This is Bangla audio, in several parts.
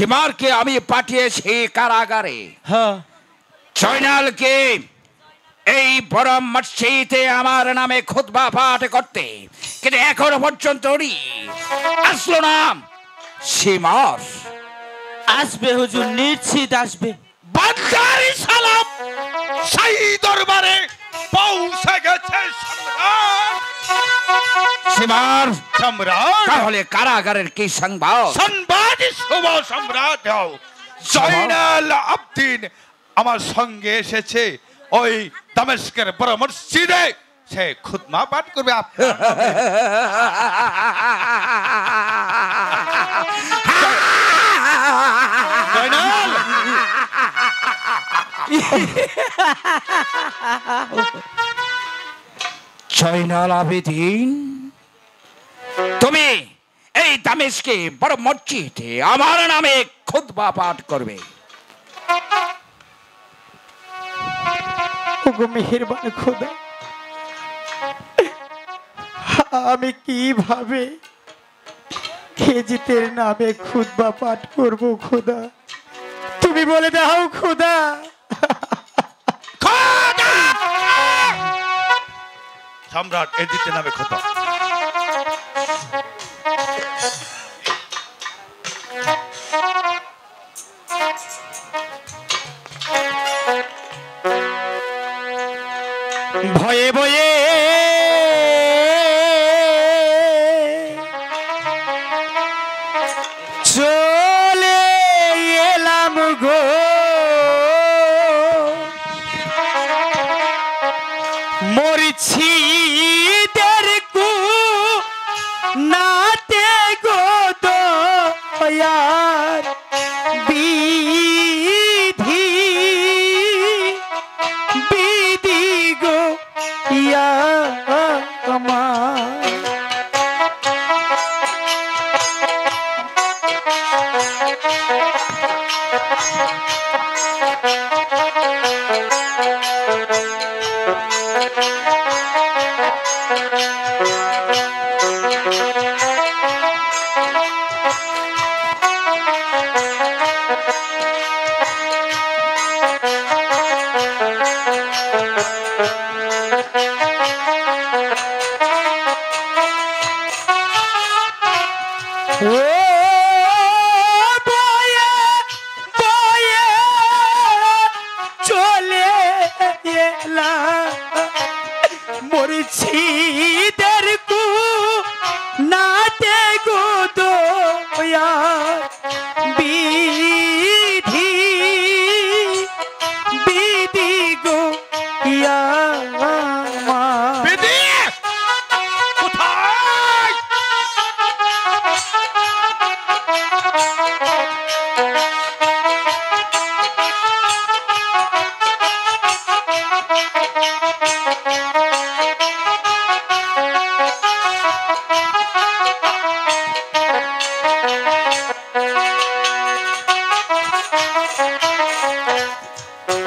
সীমারকে আমি পাঠিয়েছি কারাগারে। হ্যাঁ জয়নালকে এই বড় মসজিদে আমার নামে খুতবা পাঠ করতে, কিন্তু এখনো পর্যন্ত আসলো না সীমার। আসবে হুজুর, নিশ্চিত আসবে। বান্দারি সালাম সেই দরবারে পৌঁছে গেছে সীমার। সম্রাট। তাহলে কারাগারের কি সংবাদ? সংবাদ শুভ সম্রাট। জয়নাল আবদিন আমার সঙ্গে এসেছে ওই দামেস্কের বড় মসজিদে। সে খুতমা পাঠ করবে আপনার নামে। জয়নাল জয়নাল আবেদিন, তুমি এই দামেস্কে বড় মসজিদে আমার নামে খুতবা পাঠ করবে? ওগো মেহেরবান খোদা, আমি কিভাবে খেজিতের নামে খুতবা পাঠ করব খোদা, তুমি বলে দাও খোদা। সম্রাট এজিতের নামে খুতবা। ভয়ে ভয়ে চলে এলাম গো, মরছি দেরকু নাতে গো দয়ার বিধি বিধি গো ইয়া আমার।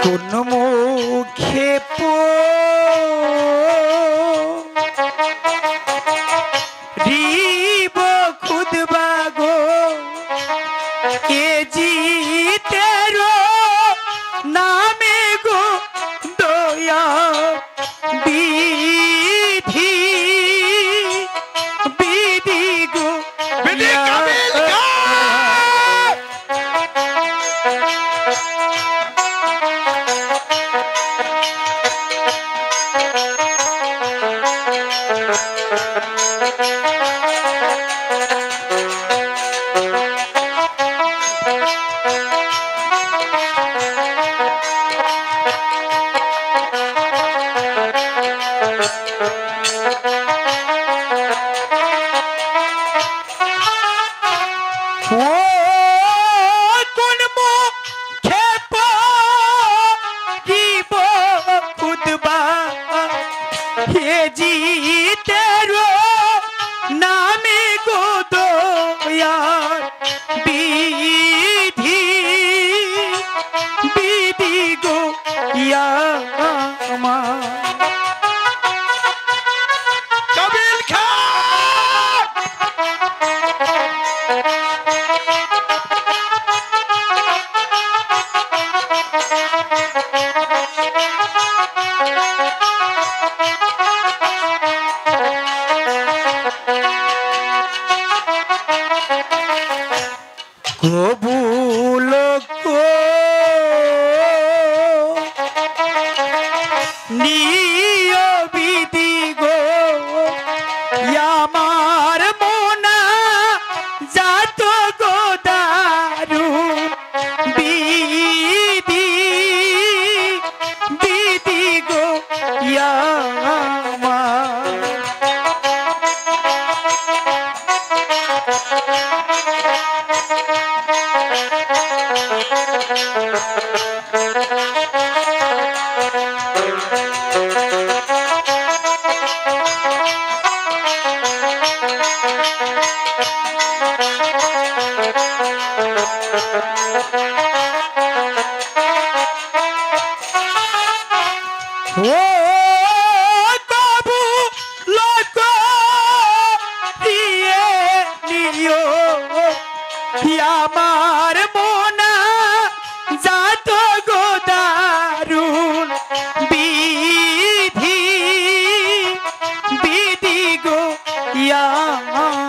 কোন মুখে রিব খুদবা গো, এ জিতের নামে গো দয়া বিধি বিধি গো কবুল নিয় বিধি গো আমার মোনা যাত গো দারুণ বিধি বিধি গো আমার ও বাবু লোক দিয়ে নিও আমার মোনা যাত গো দারুণ বিধি বিধি গো আমার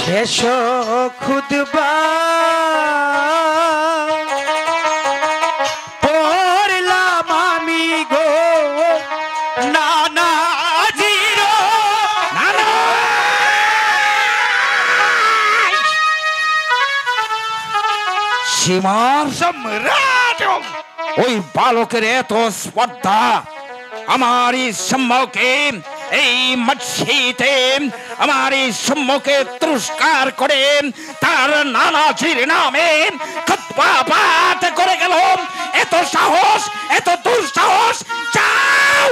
শেষ খুদবা পড়লাম আমি গো নানা জিরো নানা সীমার সম্রাট ওই বালকের এত স্পর্ধা আমার এই সম্মুখে এই মসজিদে আমার এই সম্মুখে তিরস্কার করে তার নানাজির নামে খুতবা পাঠ করে গেল। এত সাহস, এত দুঃসাহস, যাও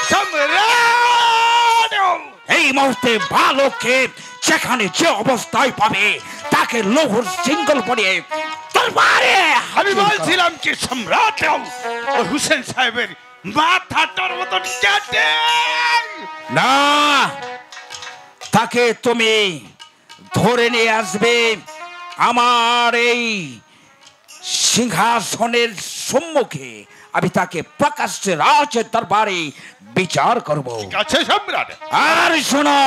সম্রাট এই মুহূর্তে বালককে যেখানে যে অবস্থায় পাবে তাকে লৌহর সিঙ্গল পড়িয়ে তরবারে আমি বলছিলাম কি সম্রাট ওই হুসেন সাহেবের মাথাটার মতন কেটে না, তাকে তুমি ধরে নিয়ে আসবে আমার এই সিংহাসনের সম্মুখে। আমি তাকে প্রকাশ্যে রাজের দরবারে বিচার করব। ঠিক আছে সম্রাট। আর শোনো,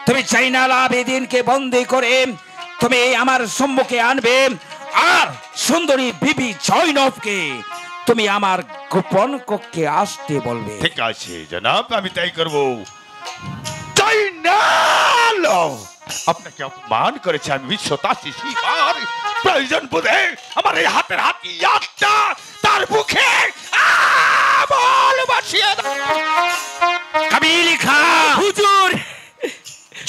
তুমি জাইনাল আবেদিনকে বন্দি করে তুমি আমার সম্মুখে আনবে, আর সুন্দরী বিবি জয়নবকে তুমি আমার গোপন কক্ষে আসতে বলবে। ঠিক আছে জনাব, আমি তাই করব। জয়নাল আপনাকে অপমান করেছে, আমি 187 বার প্রয়োজন বোধে আমার এই হাতের হাতিয়ারটা তার মুখে বল বসিয়ে দাও। কাবিল খা হুজুর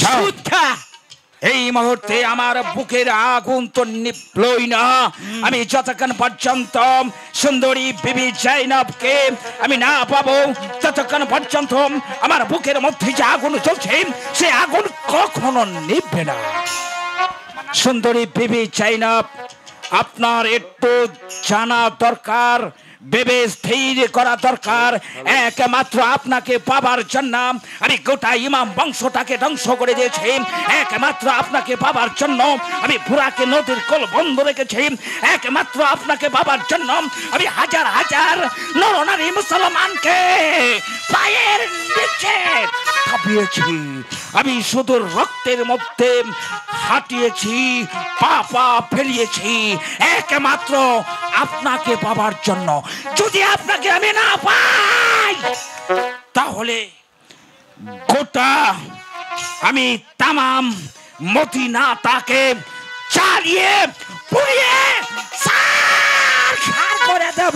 সুদ্ধা এই মুহূর্তে আমার বুকের আগুন তো নিভলই না। আমি যতক্ষণ পর্যন্ত সুন্দরী বিবি জয়নবকে আমি না পাবো ততক্ষণ পর্যন্ত আমার বুকের মধ্যে যে আগুন জ্বলছে সে আগুন কখনো নিভবে না। সুন্দরী বিবি জয়নব, আপনার একটু জানা দরকার, ভেবে স্থির করা দরকার। একমাত্র আপনাকে পাবার জন্য আমি গোটা ইমাম বংশটাকে ধ্বংস করে দিয়েছি। একমাত্র আপনাকে পাবার জন্য আমি পুরাকে নদীর কোল বন্ধ রেখেছি। একমাত্র আপনাকে পাবার জন্য আমি হাজার হাজার নরনারী মুসলমানকে পায়ের নিচে থাপিয়েছি। আমি শুধু রক্তের মধ্যে হাঁটিয়েছি, পা পা ফেলিয়েছি একমাত্র আপনাকে পাবার জন্য। যদি আপনাকে আমি না পাই তাহলে গোটা আমি তামাম মদিনা তাকে চালিয়ে পুড়িয়ে ছারখার করে দেব।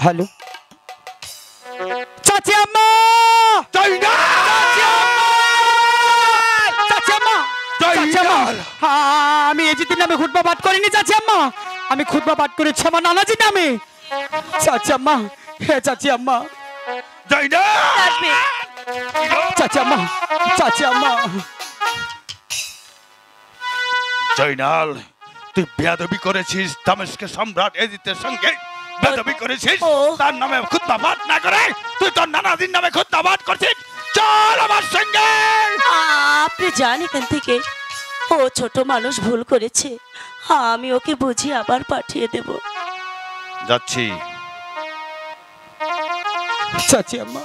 হ্যালো চাচি আম্মা, আমি এজিদের নামে খুতবা পাঠ করিনি চাচি আম্মা, আমি খুতবা পাঠ করেছি আমার নানাজির নামে। চাচি আম্মা, হে চাচি আম্মা, জয়নাল চাচি আম্মা, চাচি আম্মা। জয়নাল, তুই বেয়াদবি করেছিস দামেস্কের সম্রাট এজিতের সঙ্গে, বেয়াদবি করেছিস। ও। তার নামে খুতবা পাঠ না করে তুই তোর নানাদিন নামে খুতবা পাঠ করছিস। চল আমার সঙ্গে। আপনি যান এখান থেকে। ও ছোট মানুষ, ভুল করেছে, আমি ওকে বুঝিয়ে আবার পাঠিয়ে দেব। যাচ্ছি। চাচি আম্মা,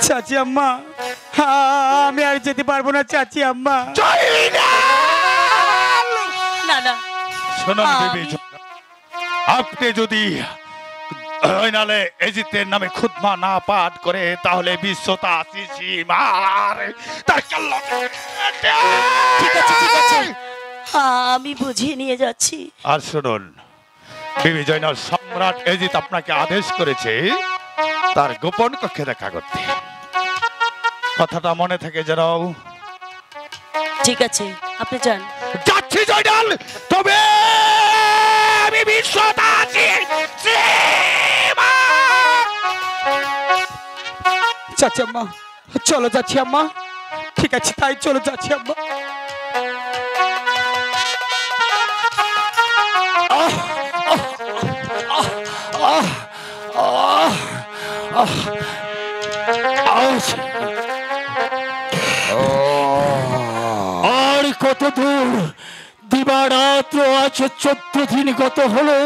চাচি আম্মা, আমি আর যেতে পারবো না চাচি আম্মা। না না, শুনুন বিবি, আপনি যদি জয়নালে এজিতের নামে খুতমা না পাঠ করে তাহলে বিশ্বতা আসিছি মার তার কাল্লা। ঠিক আছে ঠিক আছে, আমি বুঝিয়ে নিয়ে যাচ্ছি। আর শুনুন বিবি জয়নাল, সম্রাট এজিত আপনাকে আদেশ করেছে তার গোপন কক্ষে দেখা করতে। কথাটা মনে থেকে জানাও। ঠিক আছে, আপনি যান। যাচ্ছি জয়নাল, তবে আমি বিশ্বতা আছি। চাচি আম্মা, চলো যাচ্ছি আম্মা। ঠিক আছে, তাই চলো যাচ্ছি আম্মা। আর কত দূর? দিবারাত্র আছে 14 দিন গত হলো।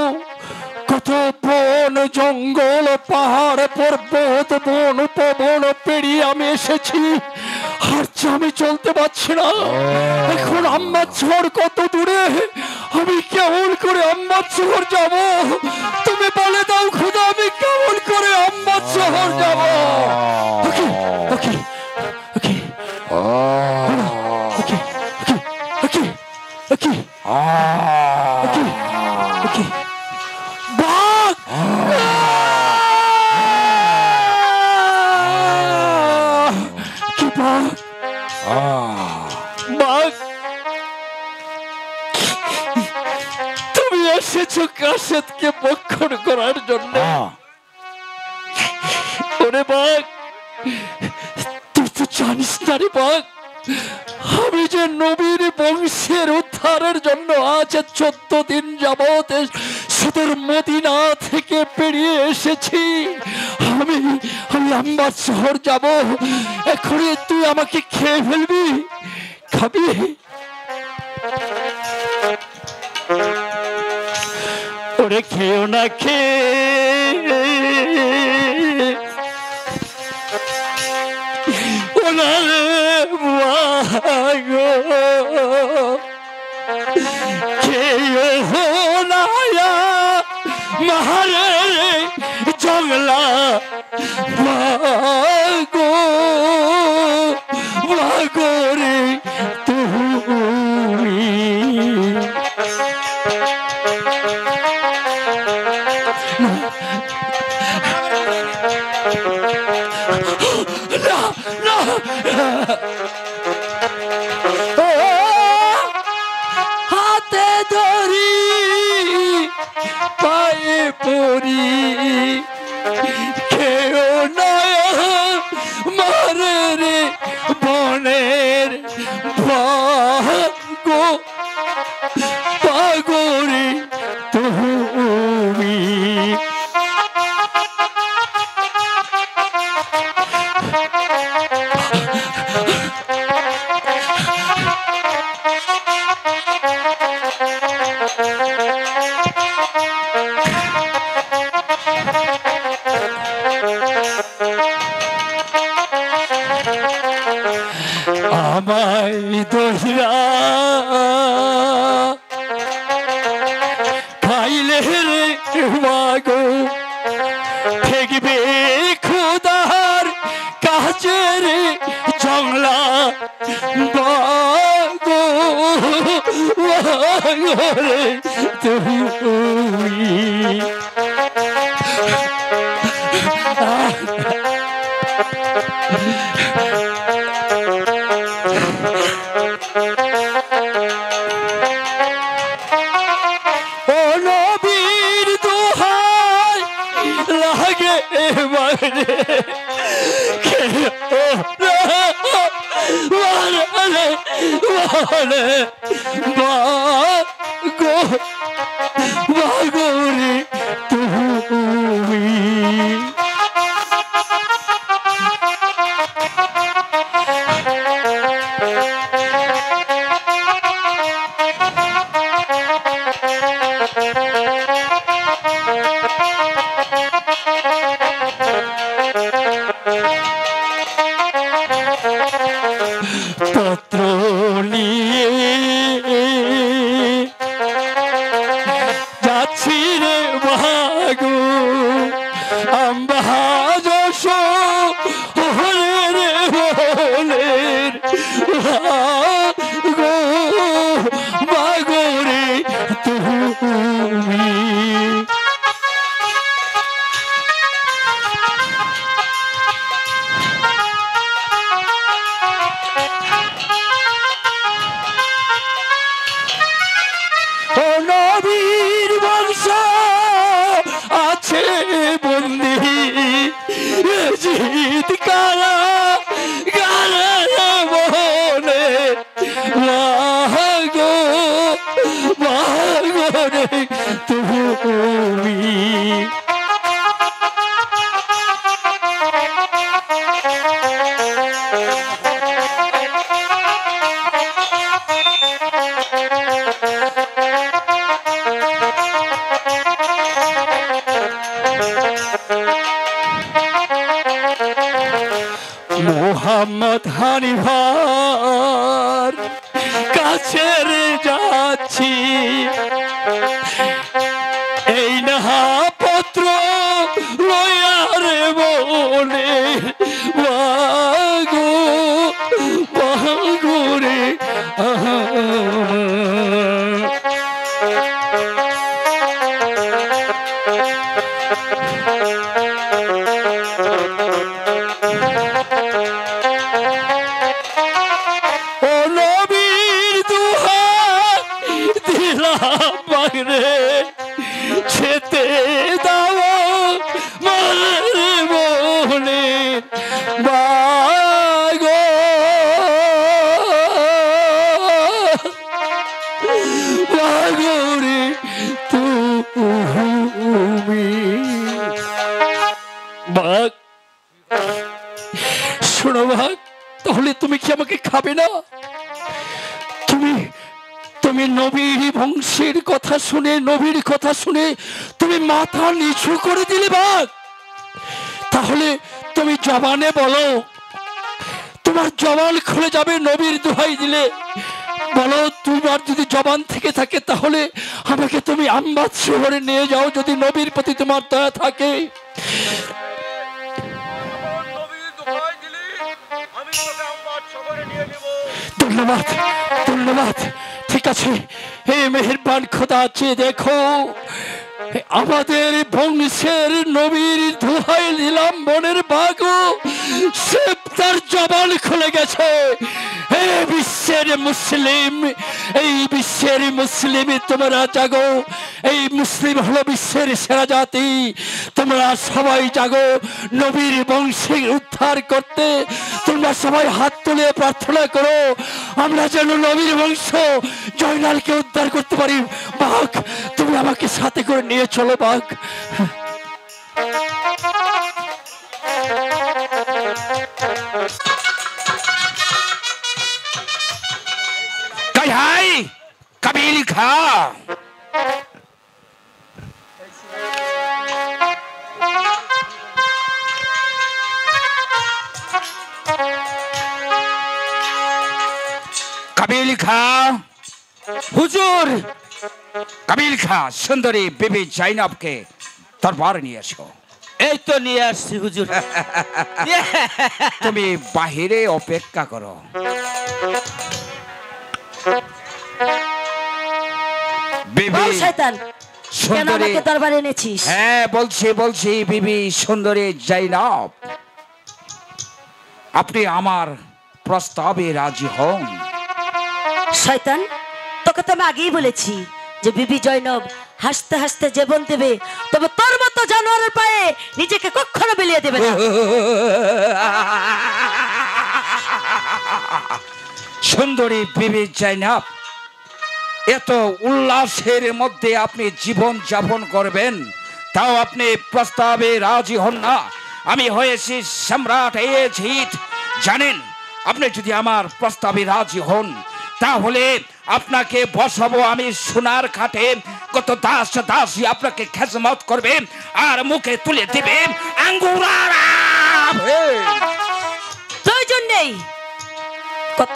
কত বন জঙ্গল পাহাড় পর্বত বন উপবন পেরিয়ে আমি এসেছি, আর আমি চলতে পারছি না। এখন আম্মার শহর কত দূরে? আমি কেমন করে আম্মার শহর যাব? তুমি বলে দাও খুদা, আমি কেমন করে আম্মার শহর যাব? ওকে ওকে ওকে ওকে ওকে ওকে ওকে ওকে বাঘ! কি বাঘ? বাঘ, তুমি এসেছো কাশেদকে বক্ষণ করার জন্য। ওরে বাঘ, তুই তো জানিস না রে বাঘ, আমি যে নবীর বংশের উদ্ধারের জন্য আজ 14 দিন যাবত সুদূর মদিনা থেকে পেরিয়ে এসেছি। আমি আম্বার শহর যাব। এখনই তুই আমাকে খেয়ে ফেলবি? খাবি? ওরে খেয়েও না, খেয়ে ওনারে মাগো, খেয়েও না মারে জংলা মাগো, মাগো রে তুমি। হাতে ধরি পায়ে পড়ি, কেউ নয় মারে রে বনের ভাগো, পাগরে তুমি। আমায় দোহরা খাইলে রে মাগো, ঠেকবে খুদার কাছে রে জংলা বাগো, বাগো রে তুমি। ও নবীর দোহাই লাগে মারে তাহলে মাগরে তুমি পত্র নিয়ে যাচ্ছি রে মাগো আম্বা যশ হরে বলে গো মাগো রে তুমি নবীর বংশ আছে বন্দি জিত কারা গারা বনে মাগো মাগো রে তুমি মোহাম্মদ হানিফার কাছে যাচ্ছি এই না পত্র লয়ারে বলে মাগো মাগো রে ছেতে দাও মারে বলে মাগো মাগো রে তুমি বাঘ শোনো বাঘ তাহলে তুমি কি আমাকে খাবে না তুমি নবীর বংশের কথা শুনে নবীর কথা শুনে তুমি মাথা নিচু করে দিলে বাঘ তাহলে তুমি জবানে বলো তোমার জবান খুলে যাবে নবীর দোহাই দিলে বলো তোমার যদি জবান থেকে থাকে তাহলে আমাকে তুমি আমবাদ শহরে নিয়ে যাও যদি নবীর প্রতি তোমার দয়া থাকে ধন্যবাদ ধন্যবাদ ঠিক আছে হে মেহেরবান খোদা চেয়ে দেখো আমাদের বংশের নবীর দোহাই দিলাম বনের বাঘও সে তার জবান খুলে গেছে হে বিশ্বের মুসলিম এই বিশ্বের মুসলিম তোমরা জাগো এই মুসলিম হলো বিশ্বের সেরা জাতি তোমরা সবাই জাগো নবীর বংশে উদ্ধার করতে তোমরা সবাই হাত তুলে প্রার্থনা করো আমরা যেন নবীর বংশ জয়নালকে উদ্ধার করতে পারি বাঘ তুমি আমাকে সাথে করে নিয়ে চলো বাঘ হাই কবিল খা কবিল খা হুজুর কবিল খা সুন্দরী বিবি জাইনাবকে দরবার নিয়ে এসো এই তো নিয়ে আসছি হুজুর তুমি বাহিরে অপেক্ষা করো বিবি শয়তান কেন আমাকে দরবারে এনেছিস হ্যাঁ বলছি বিবি সুন্দরী জাইনাব আপনি আমার প্রস্তাবে রাজি হন শয়তান তোকে তো আমি আগেই বলেছি যে বিবি জয়নব হাসতে হাসতে জীবন দেবে তবে তোর মতো জানোয়ারের পায়ে নিজেকে কখনো বিলিয়ে দেবে না সুন্দরী বিবি জাইনাব, এত উল্লাসের মধ্যে আপনি জীবন যাপন করবেন, তাও আপনি প্রস্তাবে রাজি হন না। আমি হয়েছি সম্রাট এজিদ। জানেন, আপনি যদি আমার প্রস্তাবে রাজি হন তাহলে আপনাকে বসাবো আমি সোনার খাটে। কত দাস দাসী আপনাকে খেজমত করবে আর মুখে তুলে দিবে আঙ্গুরার আম। প্রয়োজন নেই।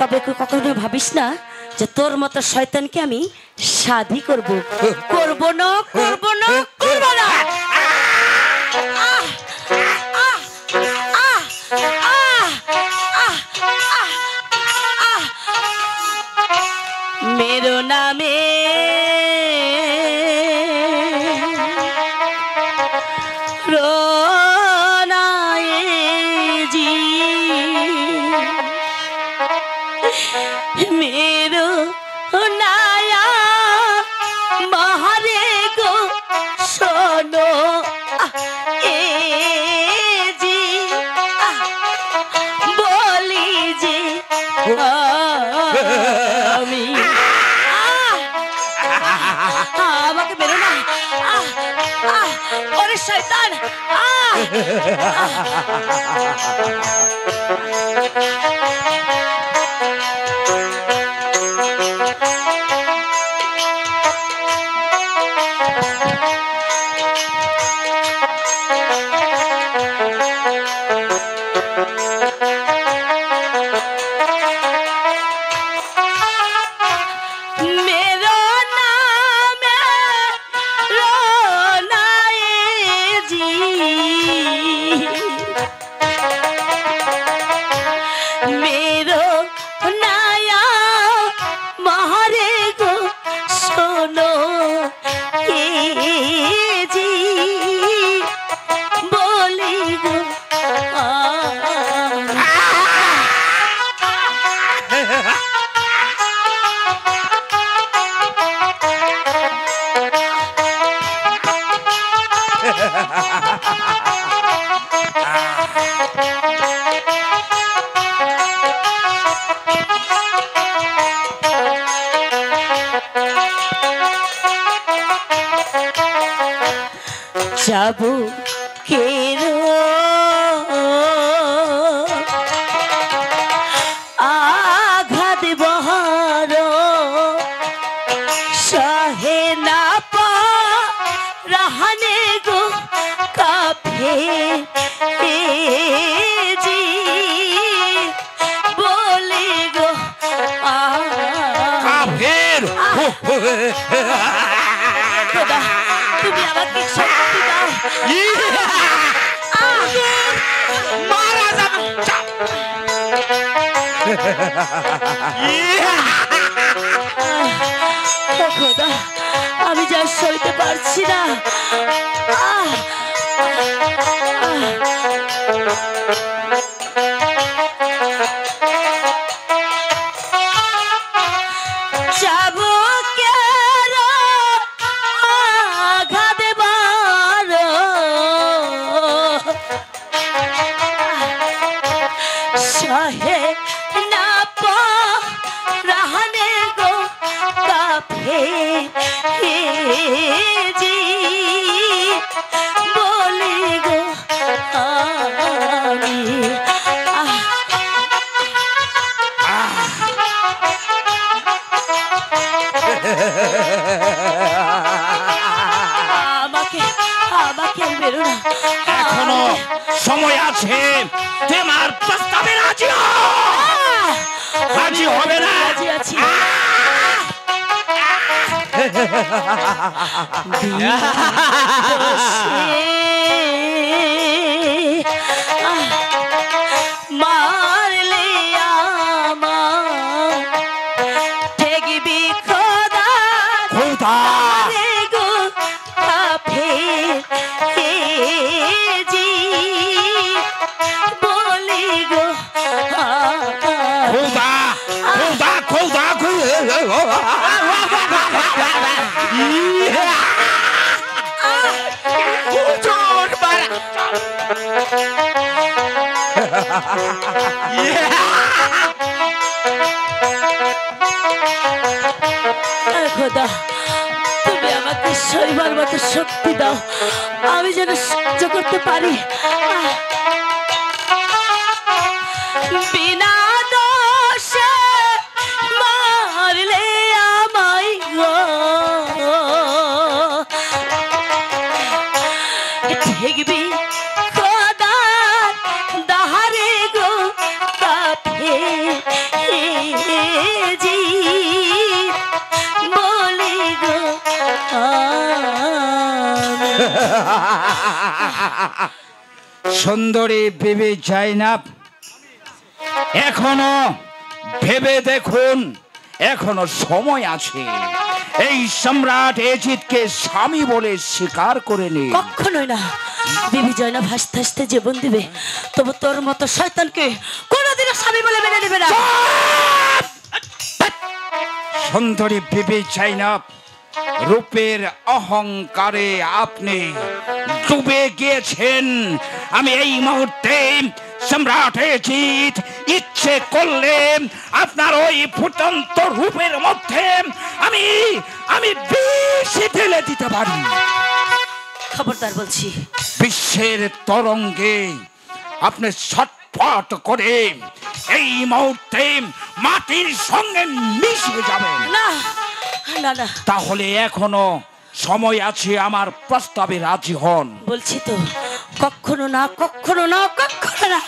তবে কখনো ভাবিস না যে তোর মতো শয়তানকে আমি শাদি করব। করব না, করব না, করব না। আহ, আহ, আহ, আহ, আহ, আহ। मेरो नामे रोनाए जी, मेरो नाया महारे गो सोनो ए जी बोली जी আমি আমাকে বেরো না। ওরে শয়তান! যাবো কেরো আঘাত বহর সহে না পা রহনে গো কাফে জি বলে গো কাফের। খোদা, তুমি আমাকে শক্তি দাও। মারা যাবে। খোদা, আমি যা সইতে পারছি না। যাবো কেরো আঘাত বারো সহে না পা রহনে গো কাফে জি বলি গো আমি আমাকে আমাকে বেরো না। এখনো সময় আছে, তোমার প্রস্তাবে রাজি হও। রাজি হবে না? রাজি আছি। মারলে আমার ঠেকবি খোদা, খোদা। রে গো কাফে জি বলি গো খোদা খোদা খোদা খোদা। খোদা তুমি আমাকে সইবার মতো শক্তি দাও, আমি যেন সহ্য করতে পারি। বিনা দোষে মারলে আমায় গো, ঠিকবি খোদার দাহারে গো কাফে জি বলি গো সুন্দরী বিবি জাইনাব, এখনো ভেবে দেখুন, এখনো সময় আছে। এই সম্রাট এজিদকে স্বামী বলে স্বীকার করে নে। কখনোই না। বিবি জয়নাব হাসতে হাসতে জীবন দিবে, তবু তোর মতো শয়তানকে কোনোদিনও স্বামী বলে মেনে নেবে না। সুন্দরী বিবি জাইনাব, রূপের অহংকারে আপনি ডুবে গিয়েছেন। আমি এই মুহূর্তে সম্রাট এজিদ ইচ্ছে করলে আপনার ওই ফুটন্ত রূপের মধ্যে আমি আমি বিষ ঢেলে দিতে পারি। খবরদার বলছি। বিশ্বের তরঙ্গে আপনি ছটফট করে এই মুহূর্তে মাটির সঙ্গে মিশে যাবেন। না না না, তাহলে এখনো সময় আছে, আমার প্রস্তাবে রাজি হন। বলছি তো কখনো না, কখনো না, কখনো না।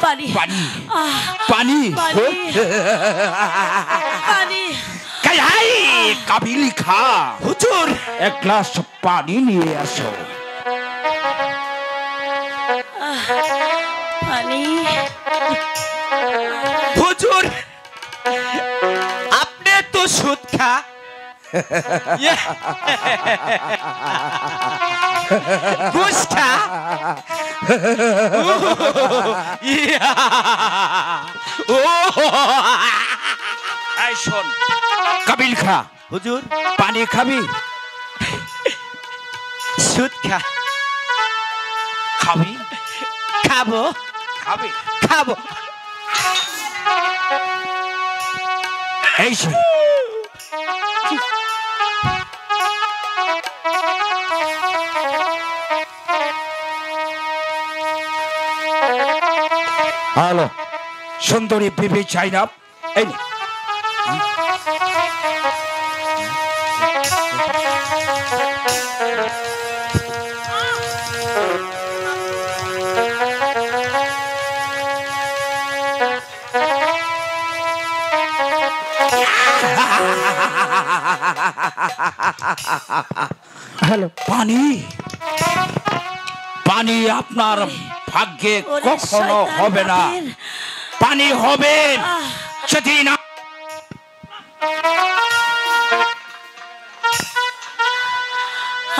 পানি পানি আহ, পানি পানি পানি। কাই কাবিল খা, হুজুর এক গ্লাস পানি নিয়ে আসো। পানি হুজুর, আপনি তো সুদ খা। ঘুষ খা। এই শোন কাবিল খা, হুজুর পানি খাবি? সুদ খা। খাবি? খাবো খাবি? খাবো। এই শোন, হ্যালো সুন্দরী বিবি জাইনাব, এই নে। হ্যালো পানি পানি আপনার ভাগ্যে কখনো হবে না। পানি হবে সেদিন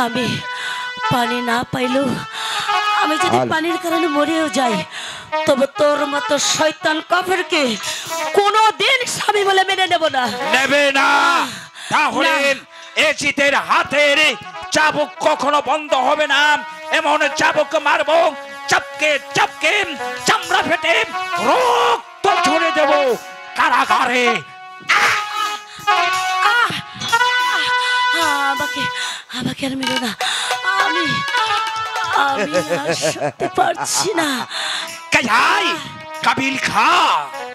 আমি পানি না পাইলেও, আমি যদি পানির কারণে মরেও যাই, তবে তোর মতো শয়তান কাফেরকে কোনোদিন স্বামী বলে মেনে নেব না। নেবে না। তাহলে এজিদের হাতের চাবুক কখনো বন্ধ হবে না। এমন চাবুক মারবো, চাপকে চাপকে চামড়া ফেটে রক্ত ঝরে দেব কারাগারে। আমাকে আমাকে আর মেরো না, আমি আমি আর সইতে পারছি না। কাই কাবিল খা।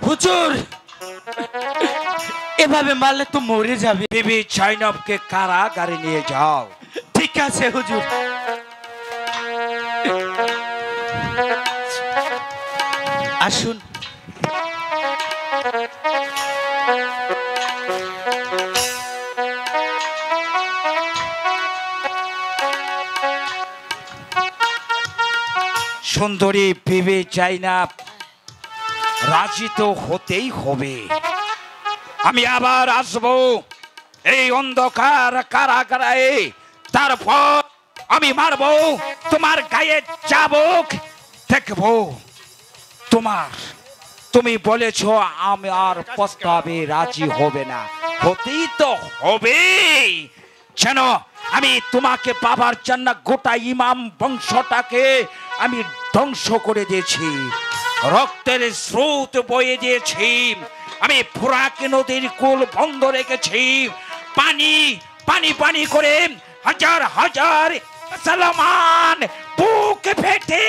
হুজুর, এভাবে মারলে তো মরে যাবে। বিবি জাইনাবকে কারাগারে নিয়ে যাও। ঠিক আছে হুজুর। আসুন। সুন্দরী বিবি জাইনাব, রাজি তো হতেই হবে। আমি আবার আসবো এই অন্ধকার কারাগারে। তারপর আমি মারবো তোমার গায়ে চাবুক, দেখবো তুমি বলেছ আমার প্রস্তাবে রাজি হবে না, হতেই তো হবে। যেন আমি তোমাকে পাবার জন্য গোটা ইমাম বংশটাকে আমি ধ্বংস করে দিয়েছি, রক্তের স্রোত বয়ে দিয়েছি, আমি ফোরাক নদীর কুল বন্ধ রেখেছি, পানি পানি পানি করে হাজার হাজার মুসলমান বুকে ফেটে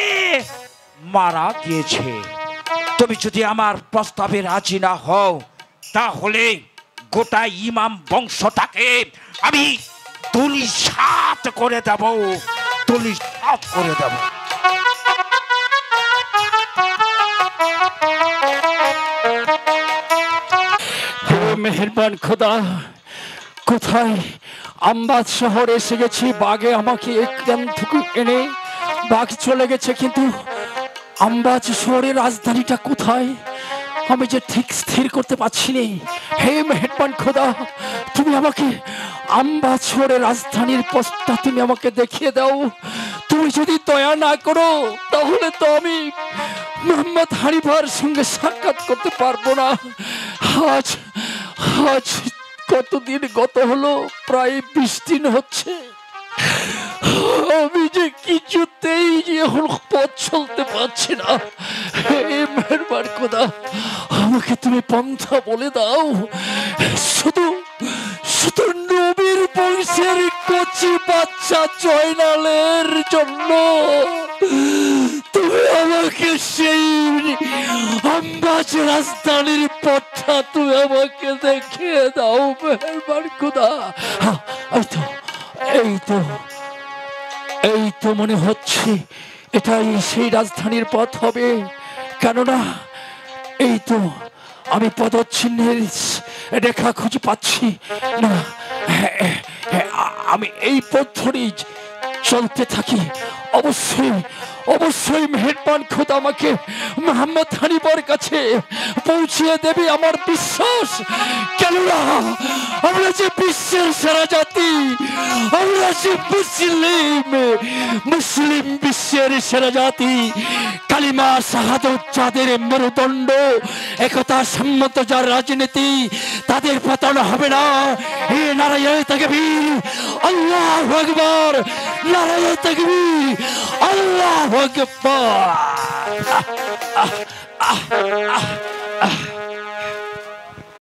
মারা গিয়েছে। তুমি যদি আমার প্রস্তাবে রাজি না হও তাহলে গোটা ইমাম বংশটাকে আমি তুলিসাৎ করে দেব, তুলিসাৎ করে দেব। মেহেরবান খোদা, কোথায় আমবাদ শহরে এসে গেছি, বাঘে আমাকে একদম ঠুকু এনে বাঘ চলে গেছে, কিন্তু আমবাদ শহরের রাজধানীটা কোথায় আমি যে ঠিক স্থির করতে পারছি না। হে মেহেরবান খোদা, তুমি আমাকে আমবাদ শহরের রাজধানীর পথটা তুমি আমাকে দেখিয়ে দাও। তুমি যদি দয়া না করো তাহলে তো আমি মোহাম্মদ হানিফার সঙ্গে সাক্ষাৎ করতে পারবো না। আজ আজ কতদিন গত হলো, প্রায় 20 দিন হচ্ছে। আমি যে কিছুতেই এখন পথ চলতে পারছি না। হে মেহেরবান খোদা, আমাকে তুমি পন্থা বলে দাও। শুধু শুধু নবীর বংশের কচি বাচ্চা জয়নালের জন্য তুমি আমাকে সেই আমবাজ রাজধানীর পথটা তুমি আমাকে দেখিয়ে দাও মেহেরবান খোদা। এই তো মনে হচ্ছে এটাই সেই রাজধানীর পথ হবে, কেননা এই তো আমি পদচিহ্নের রেখা খুঁজে পাচ্ছি না। আমি এই পথ ধরেই চলতে থাকি। অবশ্যই অবশ্যই মেহেরবান খোদা আমাকে মোহাম্মদ হানিফার কাছে পৌঁছিয়ে দেবে, আমার বিশ্বাস। কেননা আমরা যে বিশ্বের সেরা জাতি, আমরা যে মুসলিম বিশ্বের সেরা জাতি, কালিমা শাহাদত যাদের মেরুদণ্ড, একতা সম্মত যার রাজনীতি, তাদের পতন হবে না। হে নারায়ে তাকবীর, আল্লাহু আকবার, নারায়ে তাকবীর, আল্লাহু আকবার।